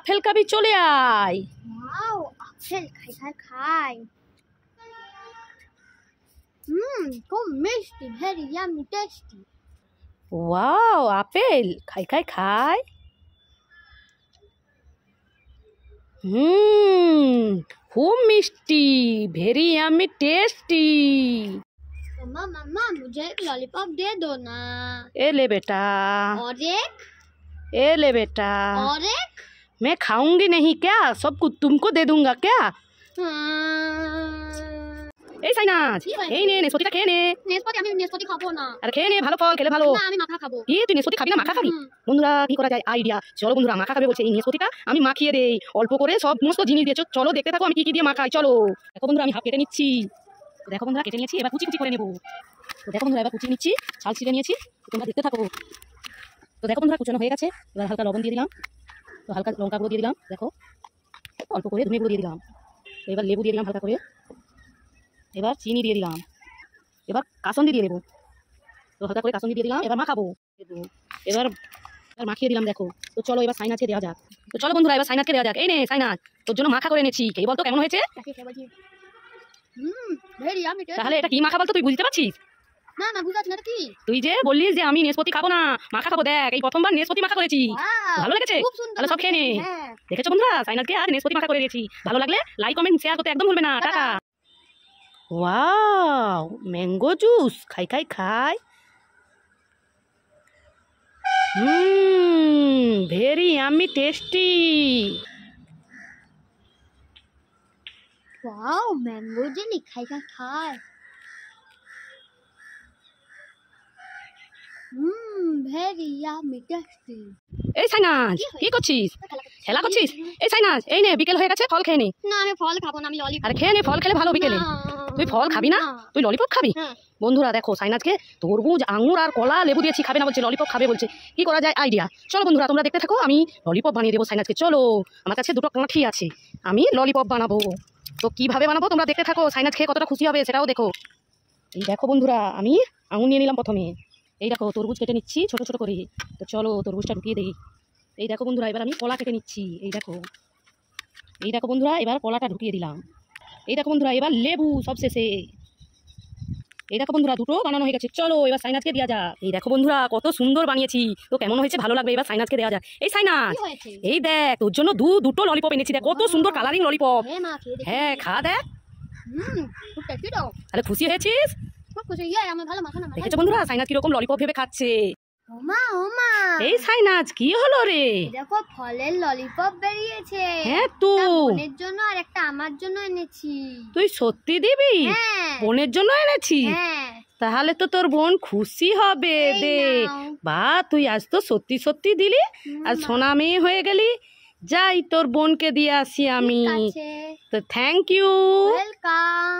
Apple খাবি চলে আয়। ওয়াও, আপেল খাই। খুব মিষ্টি, very yummy tasty. Wow, apple খাই। খুব মিষ্টি, ভেরি ইয়ামি টেस्टी। मम्मा मुझे एक लॉलीपॉप दे दो ना। ए ले बेटा, और एक, ए ले बेटा। और एक। मैं खाऊंगी नहीं क्या, सब कुछ तुमको दे दूंगा क्या। এই সাইনাজ, এই নে নেসপতিটা খেয়ে নে। আমি নেসপতি খাবো না। আরে খেয়ে নে, ভালো ফল খেলে ভালো। না, আমি মাখা খাবো। তুই নেসপতি খাবি না, মাখা খাবি? বন্ধুরা কি করা যায় আইডিয়া। চলো বন্ধুরা, মাখা খাবে বলছে, এই নেসপতিটা আমি মাখিয়ে দেই অল্প করে সমস্ত জিনিস দিয়ে। চলো দেখতে থাকো আমি কি কি দিয়ে মাখাই। চলো দেখো বন্ধুরা, আমি হাফ কেটে নিচ্ছি। দেখো বন্ধুরা, কেটে নিয়েছি, এবার কুচি করে নেবো। তো দেখো বন্ধুরা, এবার কুচিয়ে নিচ্ছি, ছাল ছিঁড়ে নিয়েছি। তোমরা দেখতে থাকো। তো দেখো বন্ধুরা, কুচানো হয়ে গেছে। এবার হালকা লবণ দিয়ে দিলাম, তো হালকা লঙ্কা গুঁড়ো দিয়ে দিলাম, দেখো অল্প করে ধনে গুঁড়ো দিয়ে দিলাম। এবার লেবু দিয়ে দিলাম হালকা করে, এবার চিনি দিয়ে দিলাম, এবার কাসন্দি দিয়ে দেবো। তো হালকা করে কাসন্দি দিয়ে দিলাম, এবার মাখাবো। এবার মাখিয়ে দিলাম দেখো। তো চলো এবার সাইনাজকে দেওয়া যাক। তো চলো বন্ধুরা, এবার সাইনাজকে দেওয়া যাক। এই নে সাইনাজ, তোর জন্য মাখা করে এনেছি, কে বলতো কেমন হয়েছে? তাহলে এটা কি মাখা বলতো, তুই বুঝতে পারছিস? না না, বুঝতে পারছি না কি। তুই যে বললিস যে আমি নেসপতি খাবো না, মাখা খাবো, দেখ এই প্রথমবার নেসপতি মাখা করেছি। ভালো লেগেছে? তাহলে সব খেয়ে নে। দেখেছো বন্ধুরা, সাইনাজকে আজ নেসপতি মাখা করে দিয়েছি। ভালো লাগলে লাইক কমেন্ট শেয়ার করতে একদম ভুলবে না। টাটা। ওয়াও, ম্যাঙ্গো জুস খাই। Very yummy tasty. Wow, mango jelly খাই। Very yummy tasty. এই সাইনাজ, কি করছিস? খেলা করছিস? এই সাইনাজ, এই নে বিকেল হয়ে গেছে, ফল খেয়ে নে। না, আমি ফল খাবো না, আমি ললিপপ। আরে খেয়ে নে, ফল খেলে ভালো বিকেলে। তুই ফল খাবি না, তুই ললিপপ খাবি? বন্ধুরা দেখো, সাইনাজকে তরমুজ, আঙুর আর কলা লেবু দিয়েছি, খাবে না বলছে, ললিপপ খাবে বলছে। কি করা যায় আইডিয়া। চলো বন্ধুরা, তোমরা দেখতে থাকো, আমি ললিপপ বানিয়ে দেবো সাইনাজকে। চলো, আমার কাছে দুটো কাঠি আছে, আমি ললিপপ বানাবো। তো কিভাবে বানাবো তোমরা দেখতে থাকো, সাইনাজ খেয়ে কতটা খুশি হবে সেটাও দেখো। এই দেখো বন্ধুরা, আমি আঙুর নিয়ে নিলাম প্রথমে। এই দেখো তরমুজ কেটে নিচ্ছি ছোট ছোট করে। তো চলো তরমুজটা ঢুকিয়ে দেই। এই দেখো বন্ধুরা, এবার আমি কলা কেটে নিচ্ছি। এই দেখো বন্ধুরা, এবার কলাটা ঢুকিয়ে দিলাম। এই দেখো বন্ধুরা, এবার লেবু সবশেষে। এই দেখো বন্ধুরা, দুটো বানানো হয়ে গেছে। চলো এবার সাইনাজকে দেওয়া যাক। এই দেখো বন্ধুরা, কত সুন্দর বানিয়েছি। তো কেমন হয়েছে, ভালো লাগবে? এবার সাইনাজকে দেওয়া যাক। এই সাইনাজ, এই দেখ তোর জন্য দুটো ললিপপ এনেছি, দেখ কত সুন্দর কালারিং ললিপপ। হ্যাঁ খা দেখ। তাহলে খুশি হয়েছিস? দেখেছো বন্ধুরা, সাইনাজ কিরকম ললিপপ ভেবে খাচ্ছে। ওমা এই সাইনাজ, কি হলো রে? দেখো ফলের ললিপপ বেরিয়েছে। হ্যাঁ তো বোনের জন্য আর একটা আমার জন্য এনেছি। তুই সত্যি দিবি? বোনের জন্য এনেছি? তাহলে তো তোর বোন খুশি হবে। দে বা, তুই আজ তো সত্যি দিলি, আর সোনা মেয়ে হয়ে গেলি। যাই তোর বোনকে দিয়ে আসি আমি। তো থ্যাংক ইউ। ওয়েলকাম।